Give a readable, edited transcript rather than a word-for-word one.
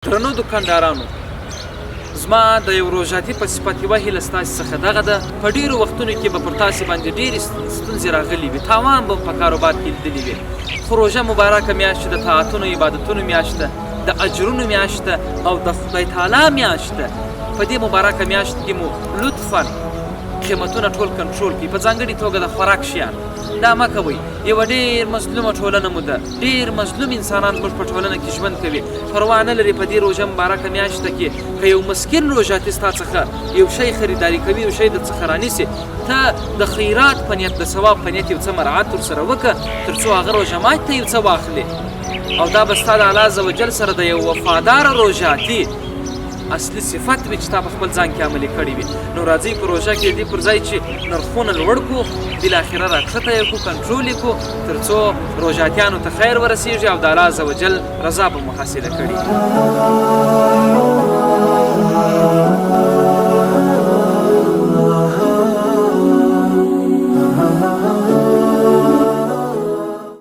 درنو دکاندارانو، زما د یو روژاتي په صفت یوه هیله ستاسې څخه دغه ده، په ډېرو وختونو کې به پر تاسې باندې ډېرې ستونزې راغلي وي، تاوان به په کاروبار کې لیدلي وي، خو روژه مبارکه میاشت ده، د طاعتونو عبادتونو میاشت ده، د اجرونو میاشت ده او د خدای تعالی میاشت ده. په دې مبارکه میاشت کې مو لطفا قیمتونه ټول کنټرول کړي، په ځانګړې توګه د خوراک شیان دا مه کوئ. یوه ډېر مظلومه ټولنه مو ده، ډېر مظلوم انسانان زموږ په ټولنه کې ژوند کوي، پروا نه لري په دې روژه مبارکه میاشته کې که یو مسکین روژاتي ستا څخه یو شی خریداري کوي، یو شی در څخه رانیسي، ته د خیرات په نیت، د ثواب په نیت یو څه مراعات ورسره وکړه تر څو هغه روژه مات ته یو څه واخلې، او دا به ستا د الله عز وجل سره د یو وفادار روژاتي اصلي صفت وي چې تا په خپل ځان کې عملي کړی وي. نو راځئ په روژه کې دې پر ځای چې نرخونه لوړ کړو، بالاخره راکښته یې کړو، کنټرول یې کړو تر څو روژاتیانو ته خیر ورسېږي او د الله عز وجل رضا به مو حاصله کړي.